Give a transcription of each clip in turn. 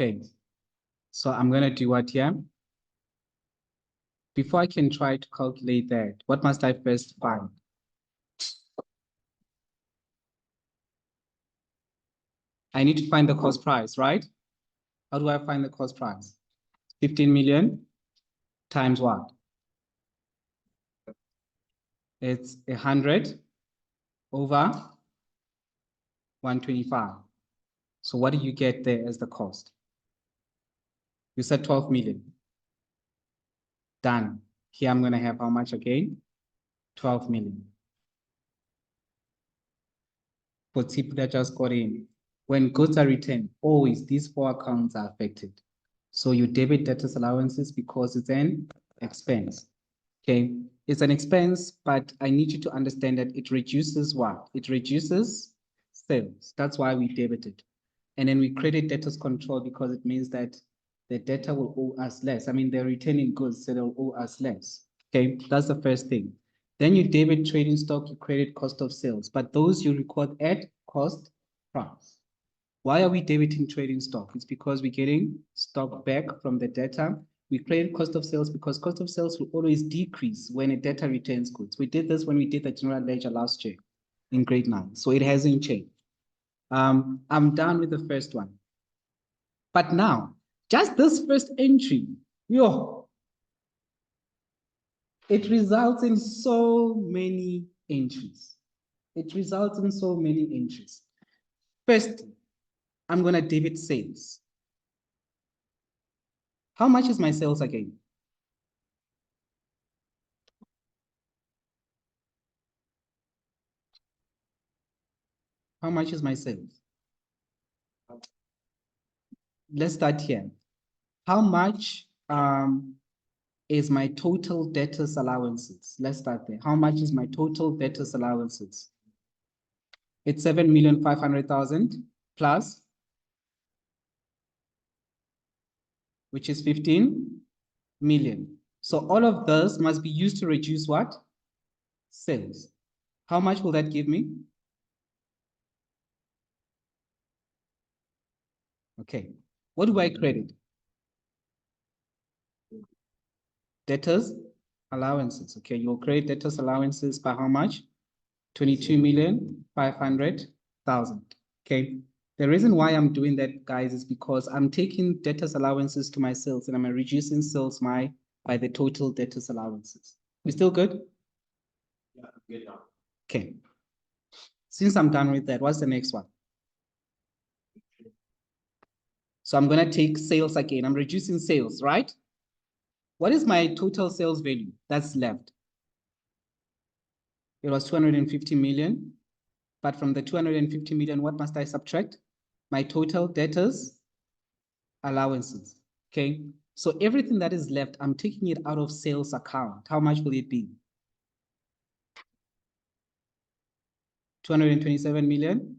Okay, so I'm going to do what here? Before I can try to calculate that, what must I first find? I need to find the cost price, right? How do I find the cost price? 15 million times what? It's 100 over 125. So what do you get there as the cost? You said 12 million. Done. Here I'm going to have how much again? 12 million. For people that just got in, when goods are returned, always these four accounts are affected. So you debit debtors allowances because it's an expense. Okay, it's an expense, but I need you to understand that it reduces what? It reduces sales. That's why we debit it. And then we credit debtors control because it means that the debtor will owe us less. I mean, they're returning goods, so they'll owe us less. Okay, that's the first thing. Then you debit trading stock, you credit cost of sales, but those you record at cost price. Why are we debiting trading stock? It's because we're getting stock back from the debtor. We credit cost of sales because cost of sales will always decrease when a debtor returns goods. We did this when we did the general ledger last year in grade 9, so it hasn't changed. I'm done with the first one. But now, just this first entry, it results in so many entries. It results in so many entries. First, I'm going to debit sales. How much is my sales again? How much is my sales? Let's start here. How much is my total debtors allowances? Let's start there. How much is my total debtors allowances? It's 7,500,000 plus, which is 15 million. So all of those must be used to reduce what? Sales. How much will that give me? Okay. What do I credit? Debtors allowances. Okay, you'll credit debtors allowances by how much? 22,500,000. Okay. The reason why I'm doing that, guys, is because I'm taking debtors allowances to my sales and I'm reducing sales by the total debtors allowances. We still good? Yeah, good. Okay. Since I'm done with that, what's the next one? So I'm going to take sales again. I'm reducing sales, right? What is my total sales value that's left? It was 250 million. But from the 250 million, what must I subtract? My total debtors allowances. Okay. So everything that is left, I'm taking it out of sales account. How much will it be? 227 million.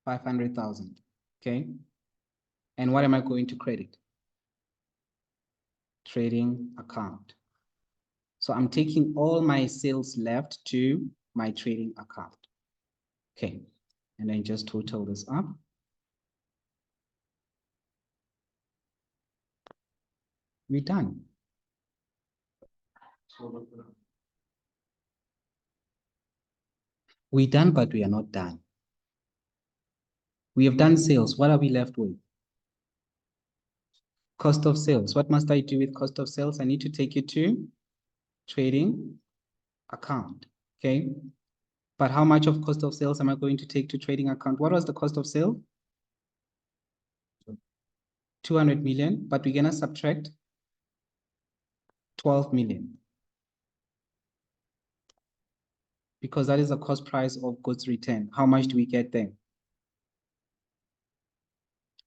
500,000. Okay. And what am I going to credit? Trading account. So I'm taking all my sales left to my trading account. Okay. And then just total this up. We're done. We're done, but we are not done. We have done sales. What are we left with? Cost of sales. What must I do with cost of sales? I need to take it to trading account. Okay. But how much of cost of sales am I going to take to trading account? What was the cost of sale? 200 million, but we're going to subtract 12 million. Because that is the cost price of goods returned. How much do we get there?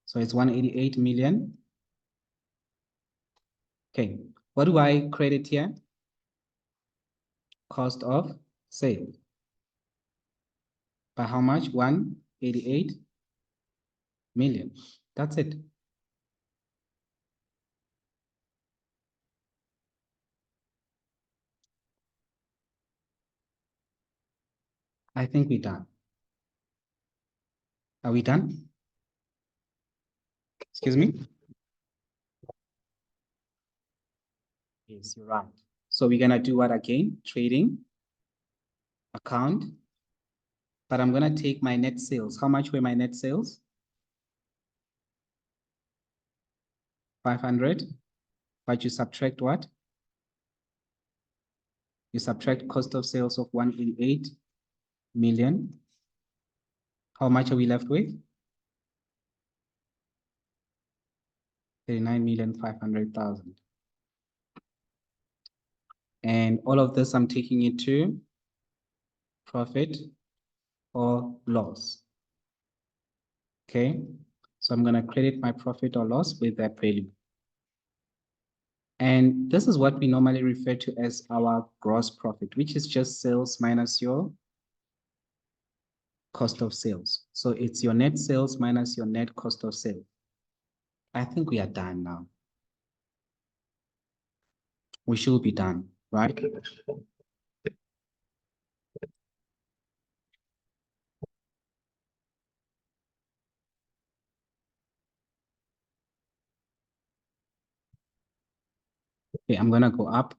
So it's 188 million. Okay. What do I credit here? Cost of sale. By how much? 188 million. That's it. I think we're done. Are we done? Excuse me? Yes, you're right. So we're gonna do what again? Trading account. But I'm gonna take my net sales. How much were my net sales? 500. But you subtract what? You subtract cost of sales of 188 million. How much are we left with? 39,500,000. And all of this, I'm taking it to profit or loss. Okay, so I'm going to credit my profit or loss with that value. And this is what we normally refer to as our gross profit, which is just sales minus your cost of sales. So it's your net sales minus your net cost of sales. I think we are done now. We should be done, right? Okay, I'm going to go up.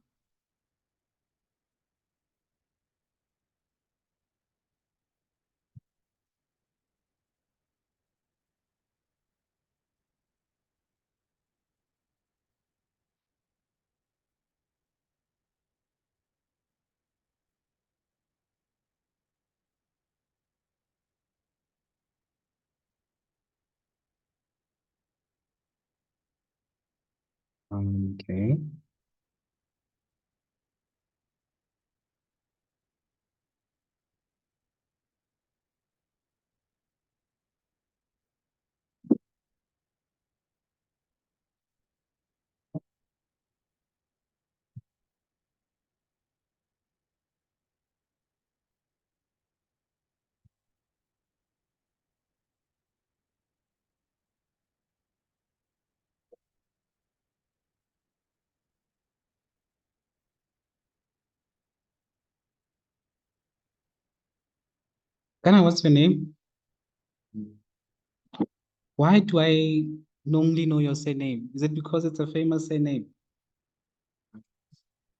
Okay. Kana, what's your name? Why do I normally know your surname? Is it because it's a famous surname?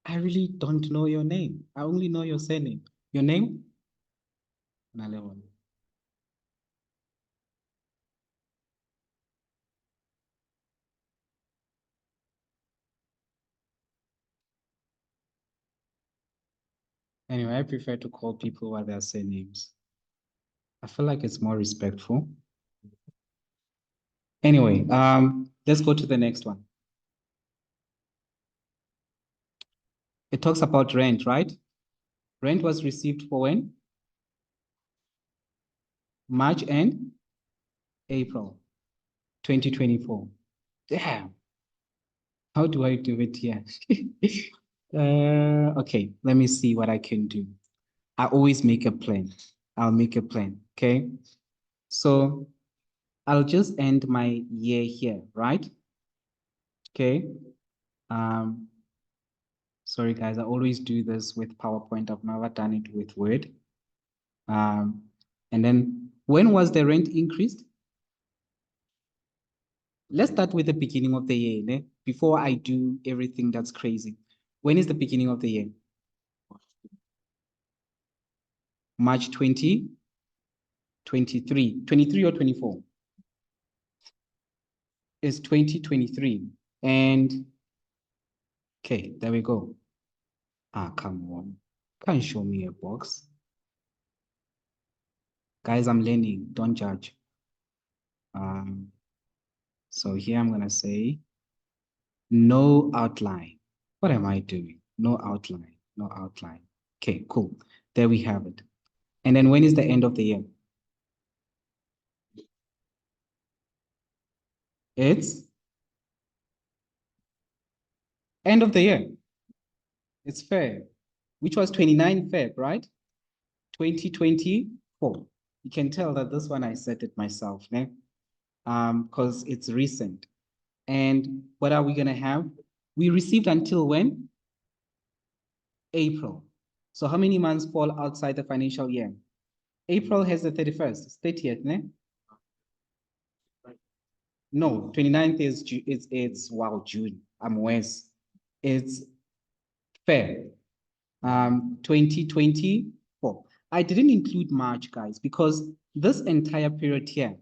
I really don't know your name. I only know your surname. Your name? Nalewon. Anyway, I prefer to call people by their surnames. I feel like it's more respectful. Anyway, let's go to the next one. It talks about rent, right? Rent was received for when? March and April 2024. Damn. How do I do it here? Okay, let me see what I can do. I always make a plan. I'll make a plan, okay? So I'll just end my year here, right? Okay. Sorry guys, I always do this with PowerPoint. I've never done it with Word. And then when was the rent increased? Let's start with the beginning of the year, né? Before I do everything that's crazy. When is the beginning of the year? March 2023. 23 or 24? It's 2023. And okay, there we go. Ah, come on. Can't show me a box. Guys, I'm learning. Don't judge. So here I'm going to say no outline. What am I doing? No outline. No outline. Okay, cool. There we have it. And then when is the end of the year? It's end of the year. It's Feb, which was 29 Feb, right? 2024. You can tell that this one I set it myself, né? Because it's recent. And what are we going to have? We received until when? April. So how many months fall outside the financial year? April has the 31st, 30th, né? No, 29th is it's wow, June. I'm worse. It's Feb. 2024. I didn't include March, guys, because this entire period here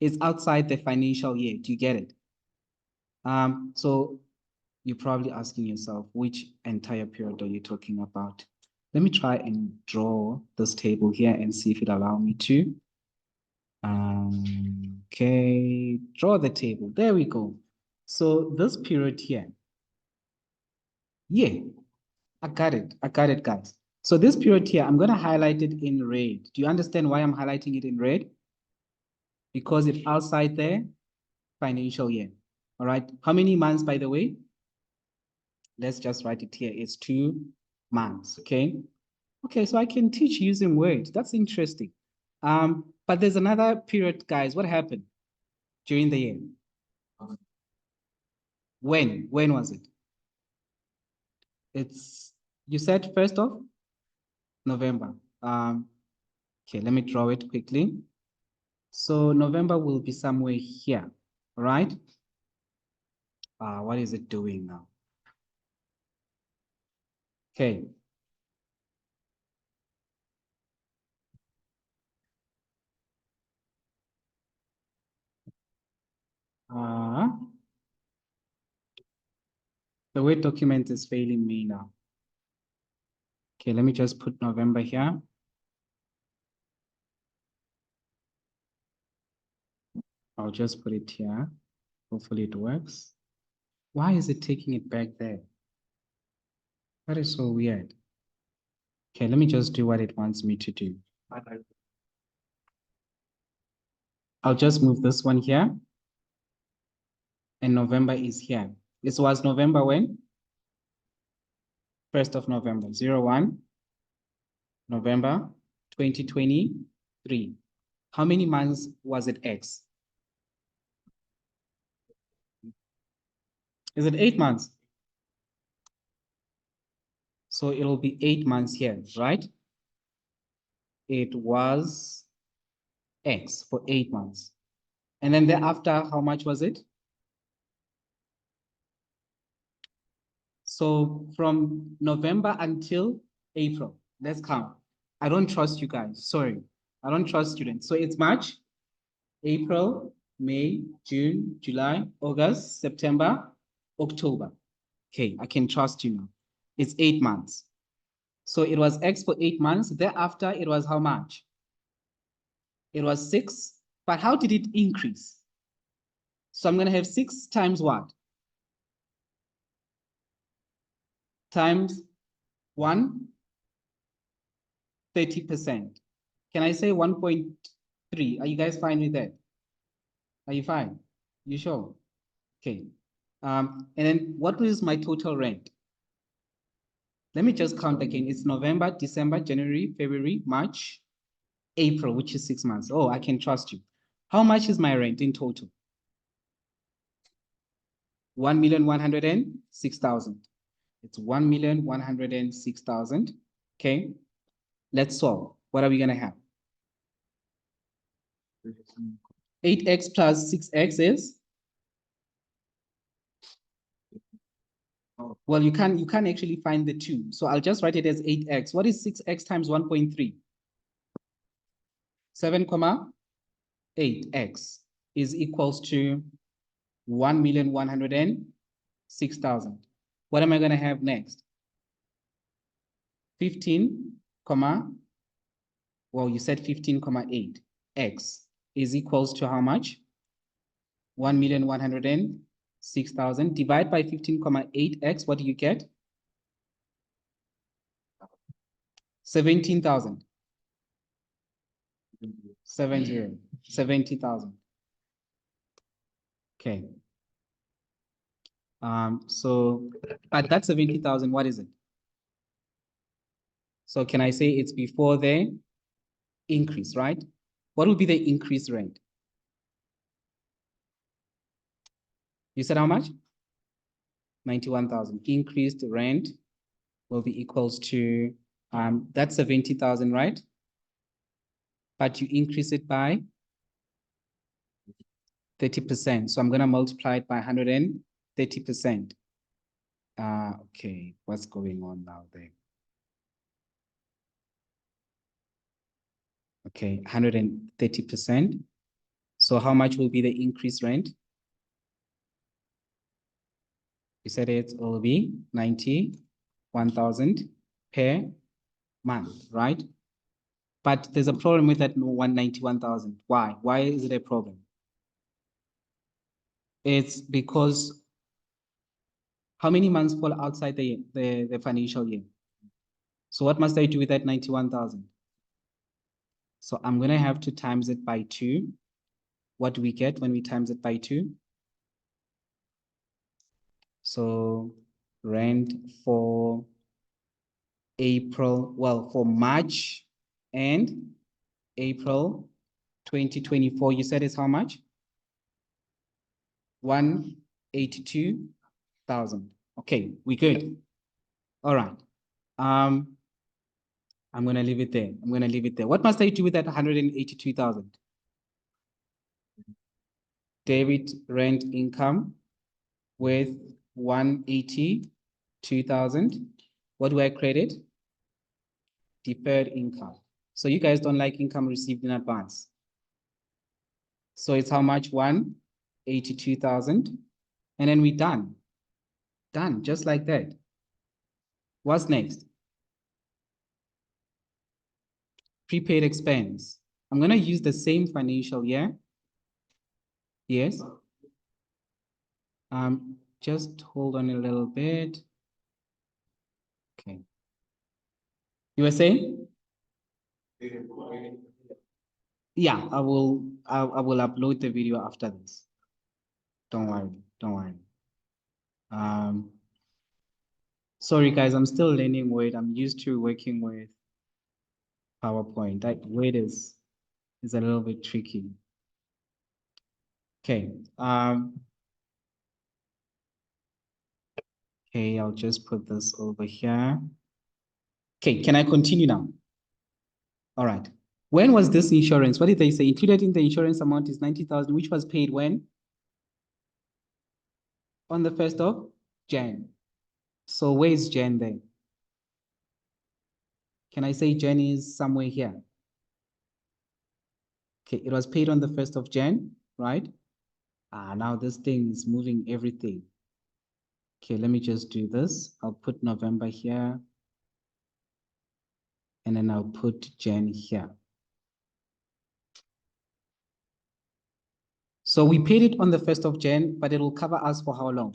is outside the financial year. Do you get it? So you're probably asking yourself, which entire period are you talking about? Let me try and draw this table here and see if it allows me to. Okay, draw the table. There we go. So this period here, yeah, I got it. I got it, guys. So this period here, I'm going to highlight it in red. Do you understand why I'm highlighting it in red? Because it's outside the financial year. All right. How many months, by the way? Let's just write it here. It's 2 months. Okay. Okay, so I can teach using words. That's interesting. But there's another period, guys. What happened during the year? When? When was it? It's, you said 1st of November. Okay, let me draw it quickly. So November will be somewhere here, right? What is it doing now? Okay. The Word document is failing me now. Okay, let me just put November here. I'll just put it here. Hopefully it works. Why is it taking it back there? That is so weird. Okay, let me just do what it wants me to do. I'll just move this one here. And November is here. This was November when? 1st of November, 01 November 2023. How many months was it X? Is it 8 months? So it'll be 8 months here, right? It was X for 8 months. And then thereafter, how much was it? So from November until April, let's count. I don't trust you guys, sorry. I don't trust students. So it's March, April, May, June, July, August, September, October. Okay, I can trust you now. It's 8 months. So it was X for 8 months. Thereafter, it was how much? It was 6. But how did it increase? So I'm going to have 6 times what? Times 1, 30%. Can I say 1.3? Are you guys fine with that? Are you fine? You sure? Okay. And then what is my total rent? Let me just count again. It's November, December, January, February, March, April, which is 6 months. Oh, I can trust you. How much is my rent in total? 1,106,000. It's 1,106,000. Okay. Let's solve. What are we gonna have? 8x plus 6x is? Well, you can actually find the 2. So I'll just write it as 8x. What is 6x times 1.3? 7,8x is equals to 1,106,000. What am I going to have next? 15, well, you said 15,8 x is equals to how much? 1,106,000. Divide by 15,8x, what do you get? 17,000. 70,000. Okay. So at that 70,000, what is it? So can I say it's before the increase, right? What would be the increase rate? You said how much? 91,000. Increased rent will be equals to, that's 70,000, right? But you increase it by 30%. So I'm going to multiply it by 130%. Okay, what's going on now there? Okay, 130%. So how much will be the increased rent? You said it will be 91,000 per month, right? But there's a problem with that 191,000. Why? Why is it a problem? It's because how many months fall outside the financial year? So what must I do with that 91,000? So I'm going to have to times it by 2. What do we get when we times it by 2? So rent for April, well, for March and April 2024, you said it's how much? 182,000. Okay, we good. All right. I'm going to leave it there. I'm going to leave it there. What must I do with that 182,000? Debit rent income with 182,000. What do I credit? Deferred income. So you guys don't like income received in advance. So it's how much? 182,000. And then we're done. Done, just like that. What's next? Prepaid expense. I'm going to use the same financial year. Yes. Just hold on a little bit. Okay. You were saying? Yeah, I will upload the video after this. Don't worry, don't worry. Sorry guys, I'm still learning Word. I'm used to working with PowerPoint. That Word is a little bit tricky. Okay. Okay, I'll just put this over here. Okay, can I continue now? All right. When was this insurance? What did they say? Included in the insurance amount is 90,000, which was paid when? On the 1st of Jan. So where is Jan then? Can I say Jan is somewhere here? Okay, it was paid on the 1st of Jan, right? Now this thing is moving everything. Okay, let me just do this. I'll put November here. And then I'll put Jan here. So we paid it on the 1st of Jan, but it will cover us for how long?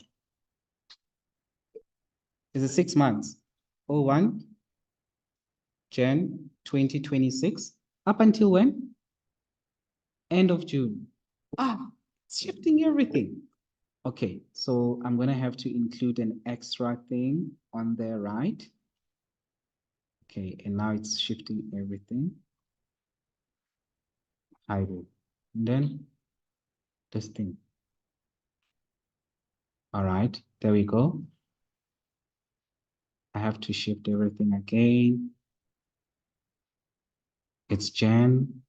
Is it 6 months? 01 Jan 2026. Up until when? End of June. It's shifting everything. Okay, so I'm going to have to include an extra thing on there, right? Okay, and now it's shifting everything. Hide it. And then this thing. All right, there we go. I have to shift everything again. It's Jan.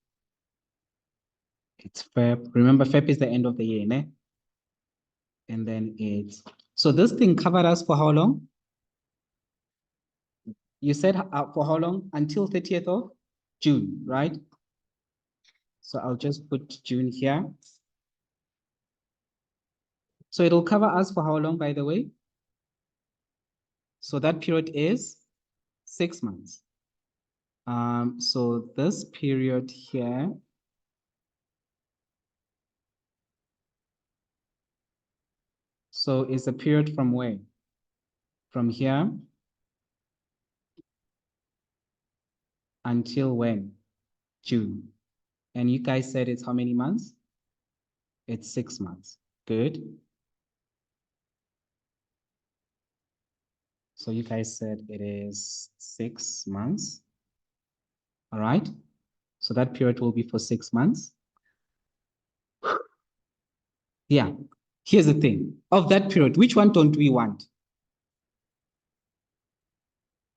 It's Feb. Remember, Feb is the end of the year, né? And then it's... So this thing covered us for how long? You said for how long? Until 30th of June, right? So I'll just put June here. So it'll cover us for how long, by the way? So that period is 6 months. So this period here, so it's a period from where? From here until when? June. And you guys said it's how many months? It's 6 months. Good. So you guys said it is 6 months. All right. So that period will be for 6 months. Yeah. Here's the thing. Of that period, which one don't we want?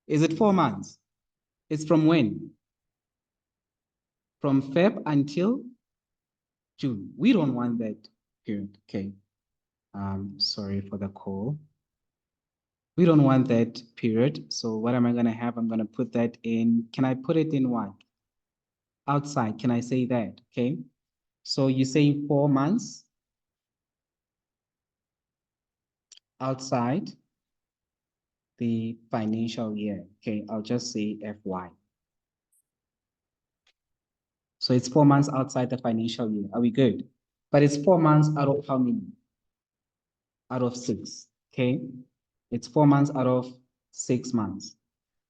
Is it 4 months? It's from when? From Feb until June. We don't want that. period. Okay. Sorry for the call. We don't want that period. So what am I going to have? I'm going to put that in. Can I put it in what? Outside. Can I say that? Okay. So you say 4 months outside the financial year. Okay. I'll just say FY. So it's 4 months outside the financial year. Are we good? But it's 4 months out of how many? Out of 6. Okay. It's 4 months out of 6 months.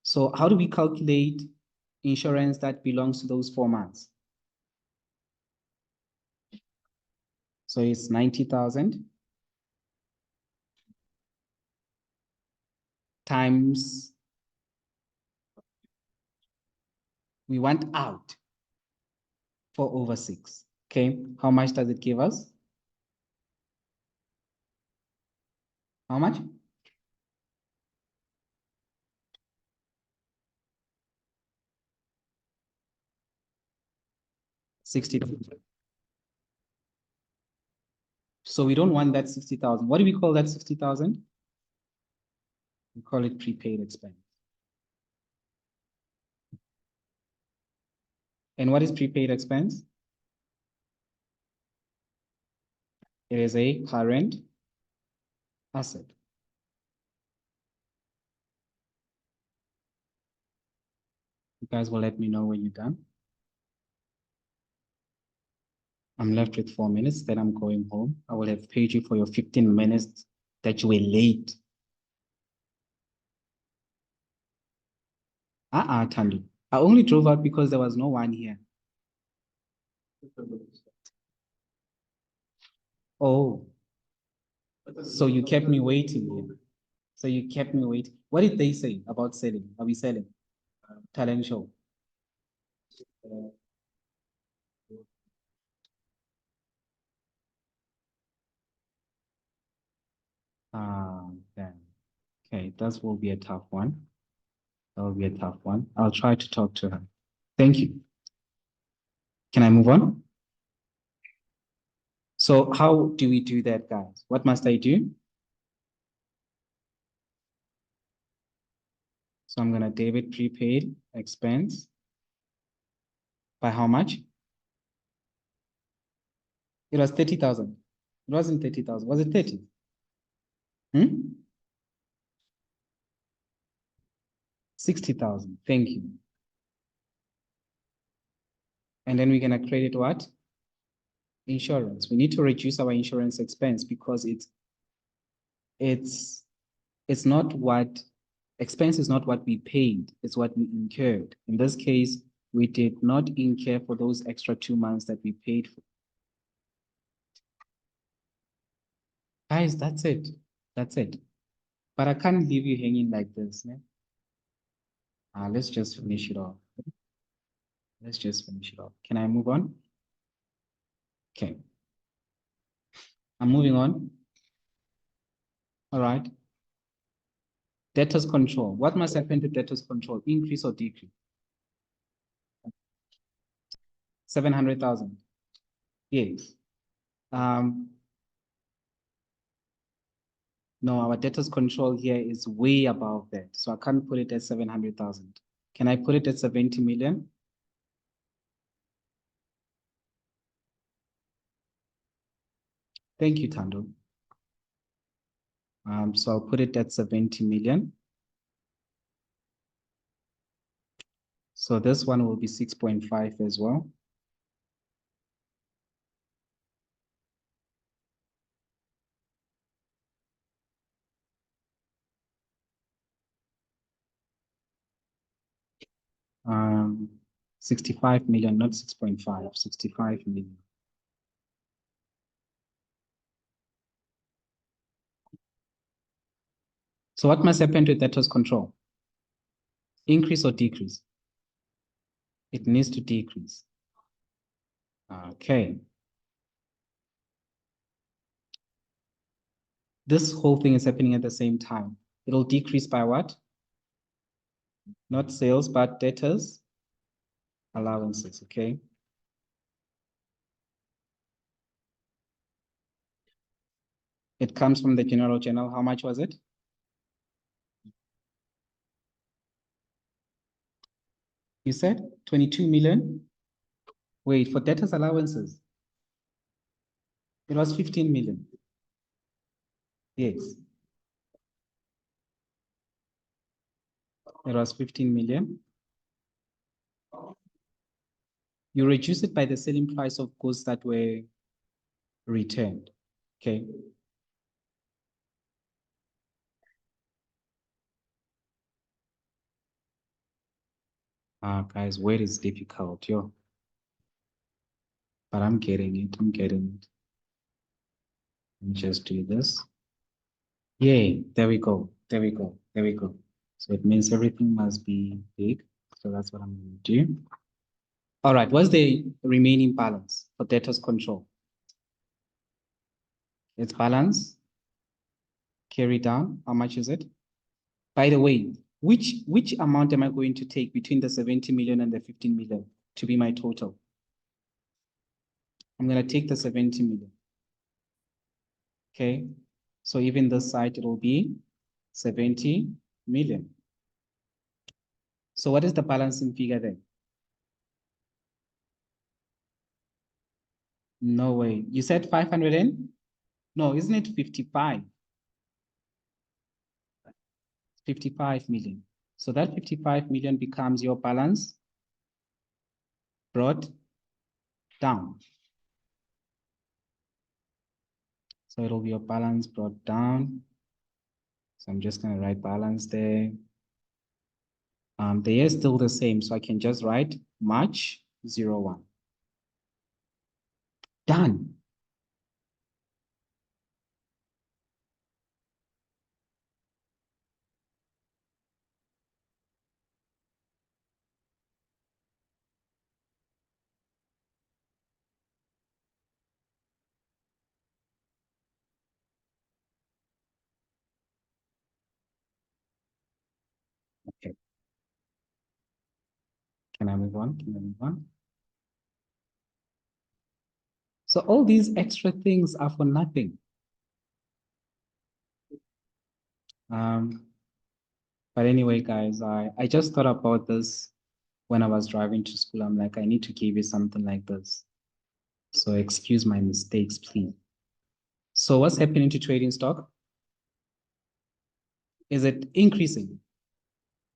So how do we calculate insurance that belongs to those 4 months? So it's 90,000 times, we want out for over 6. Okay. How much does it give us? How much? 60,000. So we don't want that 60,000. What do we call that 60,000? We call it prepaid expense. And what is prepaid expense? It is a current asset. You guys will let me know when you're done. I'm left with 4 minutes, then I'm going home. I will have paid you for your 15 minutes that you were late. Tandu. I only drove out because there was no one here. Oh, so you kept me waiting here. So you kept me waiting. What did they say about selling? Are we selling? Talent show. Then. Okay, that will be a tough one. That will be a tough one. I'll try to talk to her. Thank you. Can I move on? So how do we do that, guys? What must I do? So I'm going to debit prepaid expense by how much? It was 30,000. It wasn't 30,000. Was it 30? 60,000. Thank you. And then we're going to credit what? Insurance. We need to reduce our insurance expense because it's not what expense is not what we paid, it's what we incurred. In this case, we did not incur for those extra 2 months that we paid for. Guys, that's it. That's it. But I can't leave you hanging like this. Yeah? Let's just finish it off. Let's just finish it off. Can I move on? Okay. I'm moving on. All right. Debtors control. What must happen to debtors control? Increase or decrease? 700,000. Yes. No, our debtors control here is way above that. So I can't put it at 700,000. Can I put it at 70 million? Thank you, Tando. So I'll put it at 70 million. So this one will be 6.5 as well. Um, 65 million, not 6.5, 65 million. So what must happen to debtors control? Increase or decrease? It needs to decrease. Okay. This whole thing is happening at the same time. It'll decrease by what? Not sales, but debtors allowances, okay? It comes from the general journal. How much was it? You said 22 million? Wait, for debtors allowances, it was 15 million. Yes, it was 15 million. You reduce it by the selling price of goods that were returned. Okay. Guys, word is difficult, yo. But I'm getting it. I'm getting it. Let me just do this. Yay, there we go. There we go. There we go. So it means everything must be big. So that's what I'm going to do. All right, what's the remaining balance for debtors control? It's balance. Carry down. How much is it? By the way, which amount am I going to take between the 70 million and the 15 million to be my total? I'm going to take the 70 million. Okay. So even this side, it will be 70 million. So what is the balancing figure then? No way. You said 500 and? No, isn't it 55? 55 million. So that 55 million becomes your balance brought down. So it'll be your balance brought down. So I'm just going to write balance there. The year is still the same, so I can just write March 01. Done. Okay. Can I move on? Can I move on? So all these extra things are for nothing. But anyway, guys, I just thought about this when I was driving to school. I'm like, I need to give you something like this. So excuse my mistakes, please. So what's happening to trading stock? Is it increasing?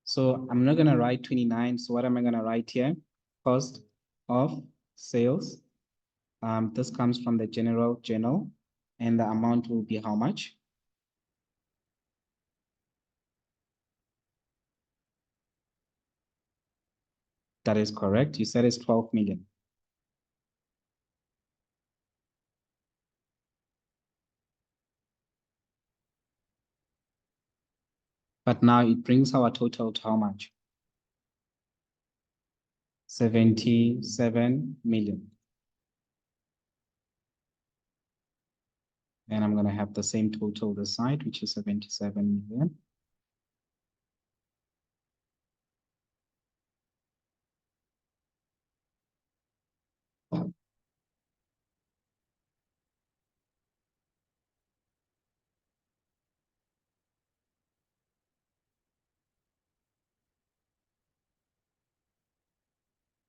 So I'm not going to write 29. So what am I going to write here? Cost of sales. This comes from the general journal, and the amount will be how much? That is correct. You said it's 12 million. But now it brings our total to how much? 77 million. And I'm going to have the same total this side, which is 77 million.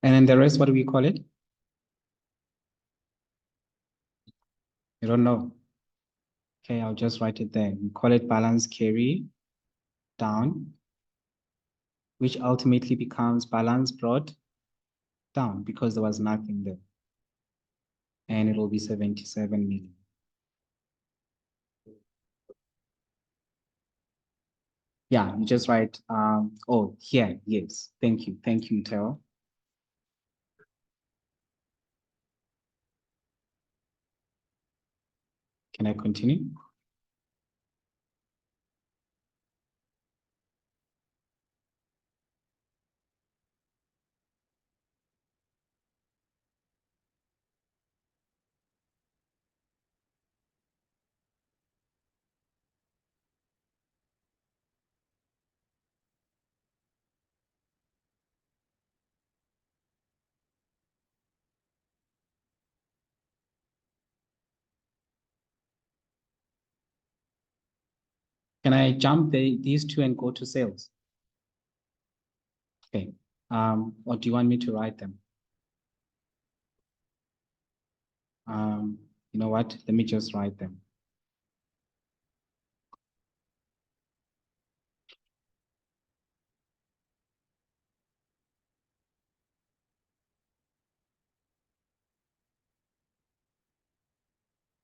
And then the rest, what do we call it? You don't know. Okay, I'll just write it there. We call it balance carry down, which ultimately becomes balance brought down because there was nothing there. And it will be 77 million. Yeah, you just write, oh, here, yes. Thank you. Thank you, Teo. Can I continue? Can I jump these two and go to sales? Okay. Or do you want me to write them? You know what? Let me just write them.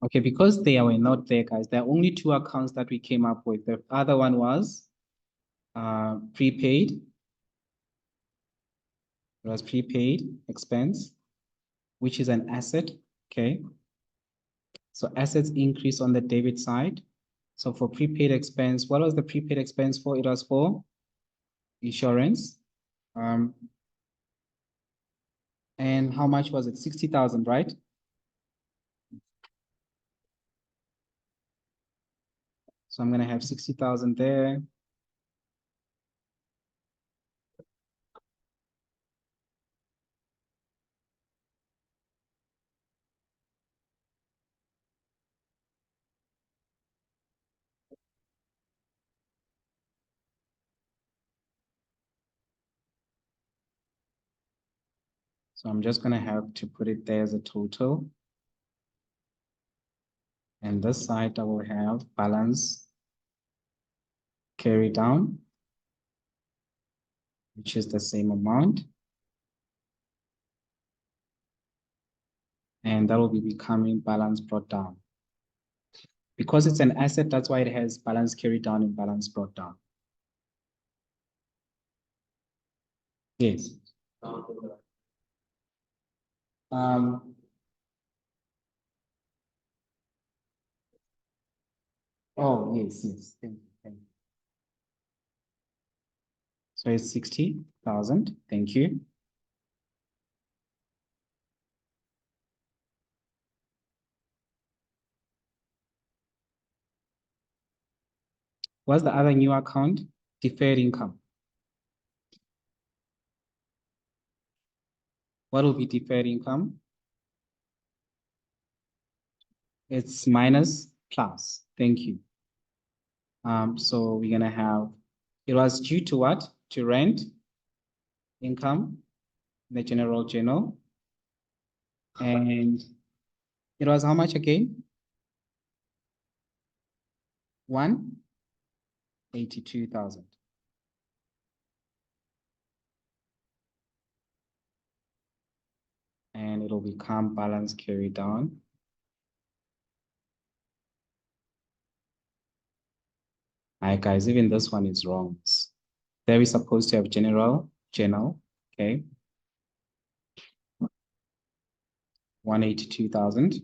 Okay, because they were not there, guys, there are only two accounts that we came up with. The other one was prepaid. It was prepaid expense, which is an asset, okay? So assets increase on the debit side. So for prepaid expense, what was the prepaid expense for? It was for insurance. And how much was it? 60,000, right? So I'm gonna have 60,000 there. So I'm just gonna have to put it there as a total. And this side I will have balance carry down, which is the same amount. And that will be becoming balance brought down. Because it's an asset, that's why it has balance carried down and balance brought down. Yes. Oh, yes, yes. Thank you. So it's 60,000. Thank you. What's the other new account? Deferred income. What will be deferred income? It's minus plus. Thank you. So we're gonna have, it was due to what? To rent income, the general journal. And it was how much again? 182,000. And it'll become balance carried down. All right, guys, even this one is wrong. There we're supposed to have general, okay? 182,000.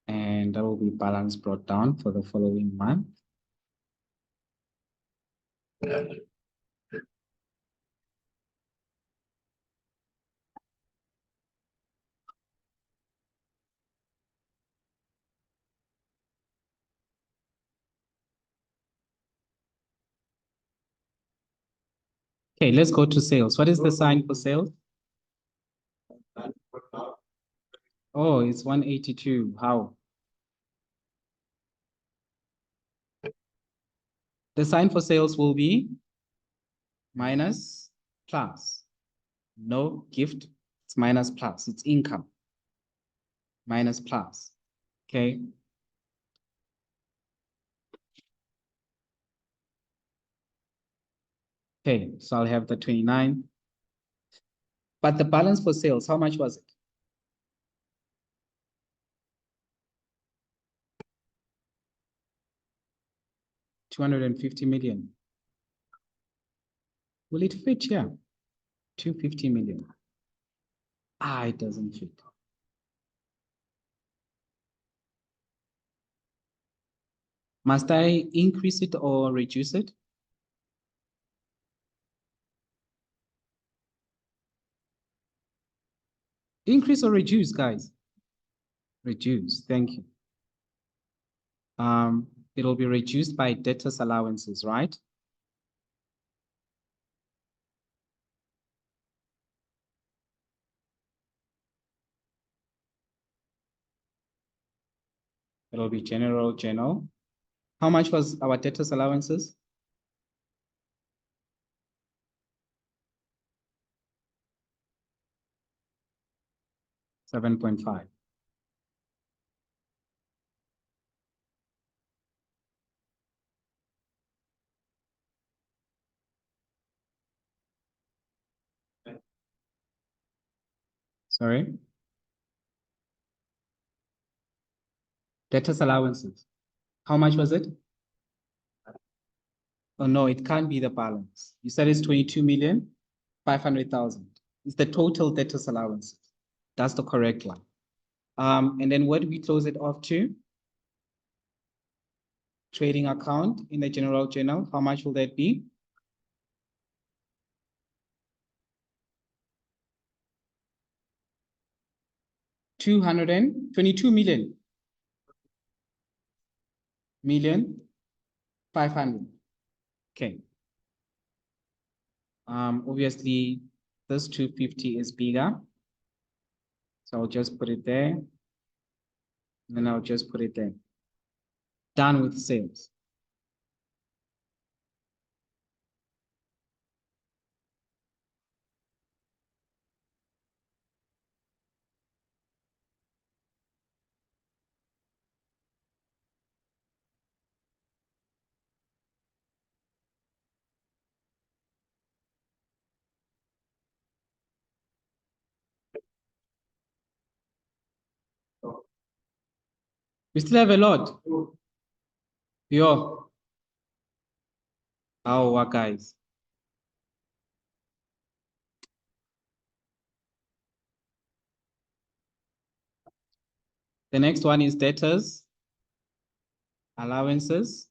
And that will be balance brought down for the following month. Okay, let's go to sales. What is the sign for sales? Oh, it's 182. How? The sign for sales will be minus plus. No gift, it's minus plus. It's income. Minus plus. Okay. Okay, so I'll have the 29. But the balance for sales, how much was it? 250 million. Will it fit here? 250 million. Ah, it doesn't fit. Must I increase it or reduce it? Increase or reduce, guys? Reduce, thank you. It'll be reduced by debtors allowances, right? It'll be general journal. How much was our debtors allowances? 7.5. Sorry. Debtors allowances. How much was it? Oh, no, it can't be the balance. You said it's 22,500,000. It's the total debtors allowances. That's the correct one. And then what do we close it off to? Trading account in the general journal. How much will that be? $222 million 500. Okay. Obviously, this 250 is bigger. So I'll just put it there. And then I'll just put it there. Done with sales. We still have a lot. Yo. Our guys. The next one is debtors, allowances.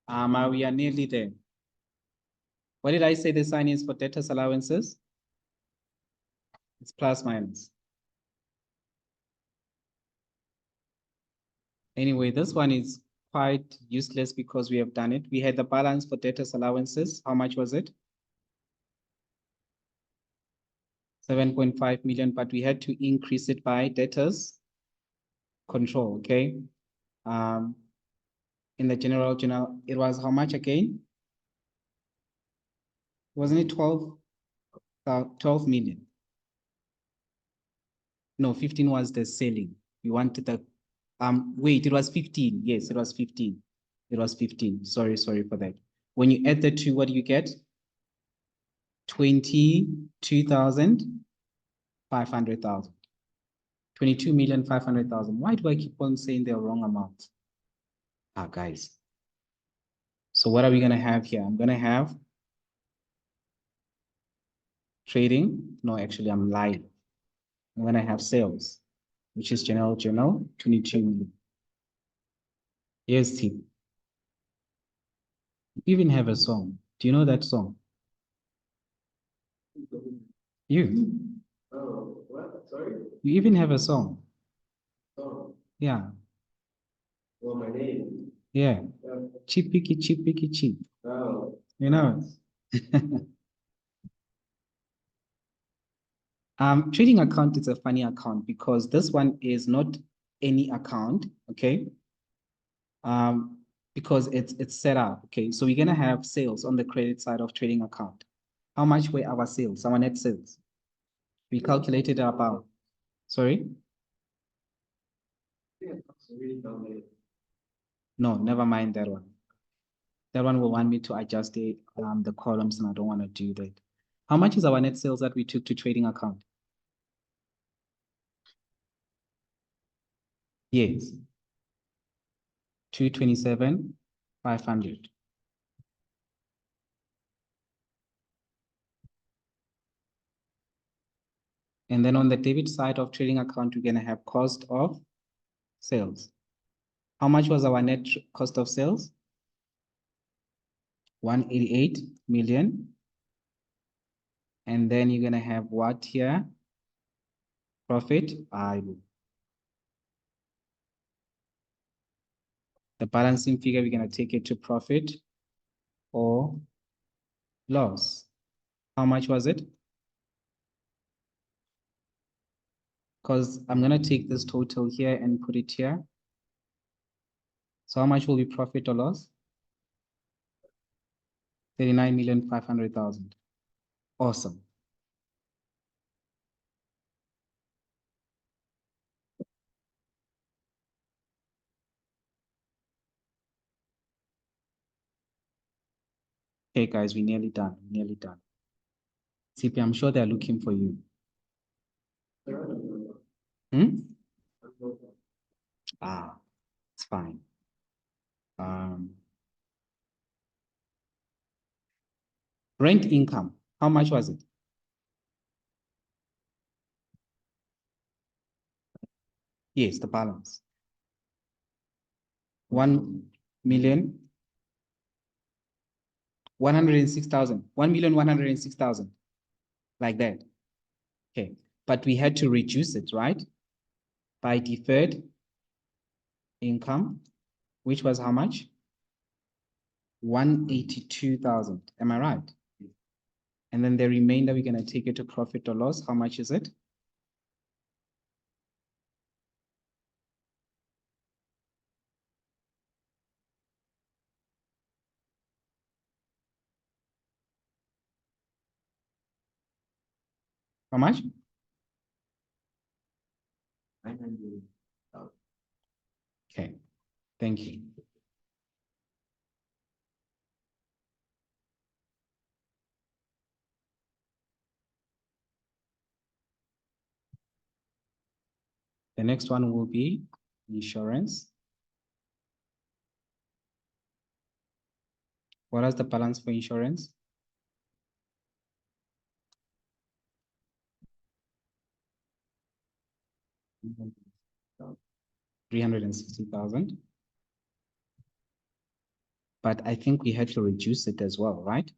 We are nearly there. What did I say the sign is for debtors allowances? It's plus minus. Anyway, this one is quite useless because we have done it. We had the balance for debtors allowances. How much was it? 7.5 million, but we had to increase it by debtors control, okay? In the general journal, it was how much again? Wasn't it 12 million? No, 15 was the selling. We wanted the, wait, it was 15. Yes, it was 15. It was 15. Sorry for that. When you add the two, what do you get? 22,500,000. 22,500,000. Why do I keep on saying the wrong amount? Guys. So what are we going to have here? I'm going to have trading. No, actually, I'm lying. I'm going to have sales, which is general journal, 22 million. Yes, team. You even have a song. Do you know that song? You. Oh, what? Sorry? You even have a song. Oh, Yeah. well, my name. Yeah. Cheap, picky, cheap. Oh. You know. Trading account is a funny account because this one is not any account, okay? Because it's set up, okay? So we're gonna have sales on the credit side of trading account. How much were our sales, our net sales? We calculated about, sorry? No, never mind that one. That one will want me to adjust the columns and I don't want to do that. How much is our net sales that we took to trading account? Yes. 227,500. And then on the debit side of trading account, we're going to have cost of sales. How much was our net cost of sales? 188 million. And then you're going to have what here? Profit. The balancing figure, we're going to take it to profit or loss. How much was it? Because I'm going to take this total here and put it here. So how much will be profit or loss? 39,500,000. Awesome. Okay, guys, we're nearly done. Nearly done. CP, I'm sure they're looking for you. Hmm? Ah, it's fine. Rent income, how much was it? Yes, the balance. 1,106,000. 1,106,000. Like that. Okay. But we had to reduce it, right? By deferred income, which was how much? 182,000. Am I right? And then the remainder, we're going to take it to profit or loss. How much is it? How much? 900,000. Okay. Thank you. The next one will be insurance. What is the balance for insurance? 360,000. But I think we had to reduce it as well, right?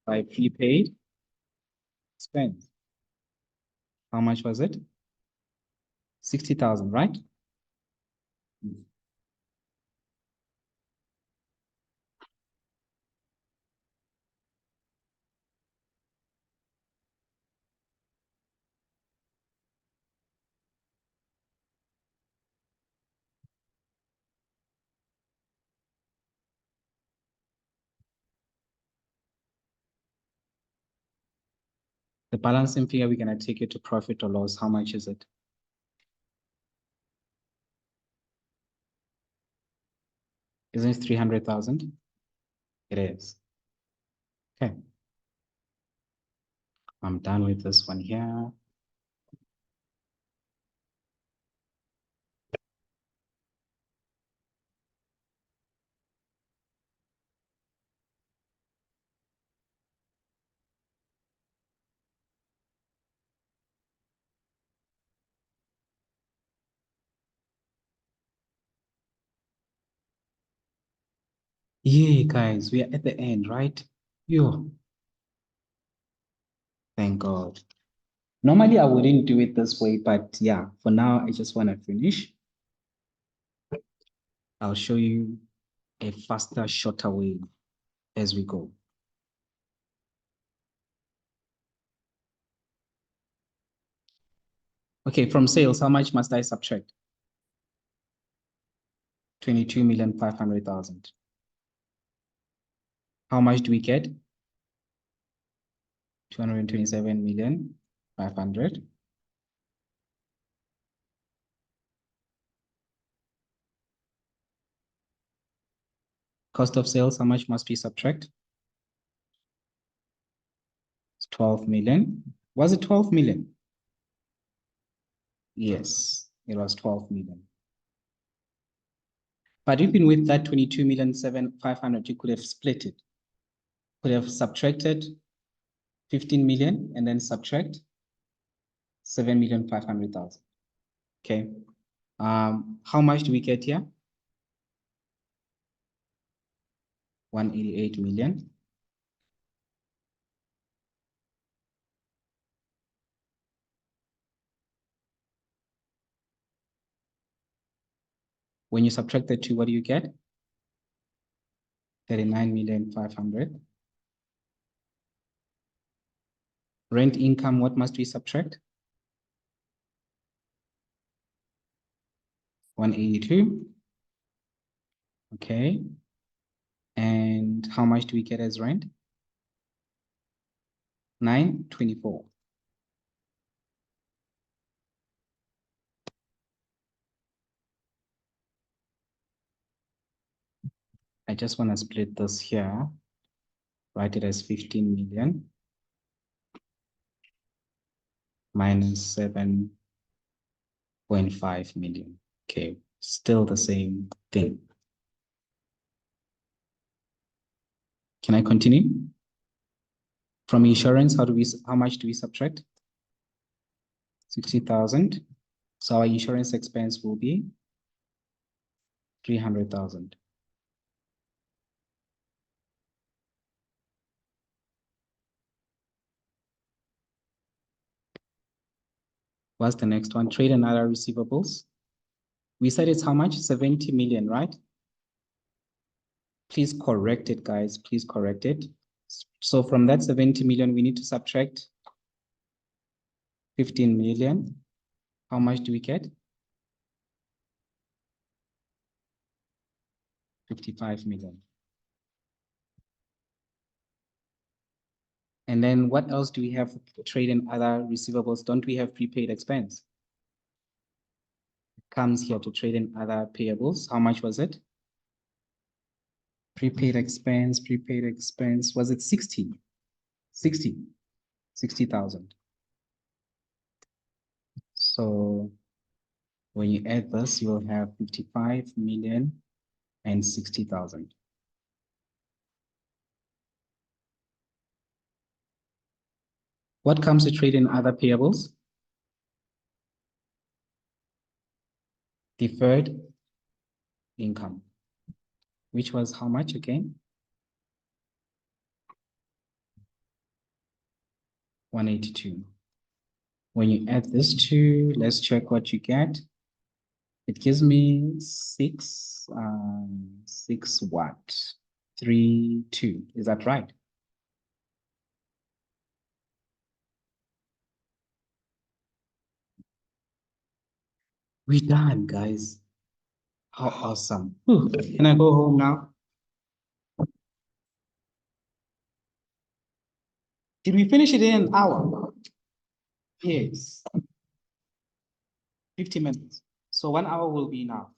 By prepaid expense. How much was it? 60,000, right? The balancing figure, we're going to take it to profit or loss. How much is it? Isn't it 300,000? It is. Okay. I'm done with this one here. Yeah, guys, we are at the end, right? Yo. Thank God. Normally, I wouldn't do it this way, but yeah, for now, I just want to finish. I'll show you a faster, shorter way as we go. Okay, from sales, how much must I subtract? 22,500,000. How much do we get? 227,500,000. Cost of sales, how much must we subtract? It's 12 million. Was it 12 million? Yes, it was 12 million. But even with that 22,750,000, you could have split it. Could have subtracted 15 million and then subtract 7,500,000. Okay. How much do we get here? 188 million. When you subtract the two, what do you get? 39,500,000. Rent income, what must we subtract? 182. Okay. And how much do we get as rent? 924. I just want to split this here, write it as 15 million minus 7.5 million. Okay, still the same thing. Can I continue? From insurance, how much do we subtract? 60,000. So our insurance expense will be 300,000. What's the next one? Trade and other receivables. We said it's how much? 70 million, right? Please correct it, guys. Please correct it. So from that 70 million, we need to subtract 15 million. How much do we get? 55 million. And then what else do we have for trade and other receivables? Don't we have prepaid expense? It comes here to trade and other payables. How much was it? Prepaid expense, was it 60? 60,000. So when you add this, you will have 55 million and 60,000. What comes to trade and other payables? Deferred income, which was how much again? 182. When you add this two, let's check what you get. It gives me 6 what? 3 2. Is that right? We're done, guys. How awesome. Can I go home now? Did we finish it in an hour? Yes. 50 minutes. So 1 hour will be enough.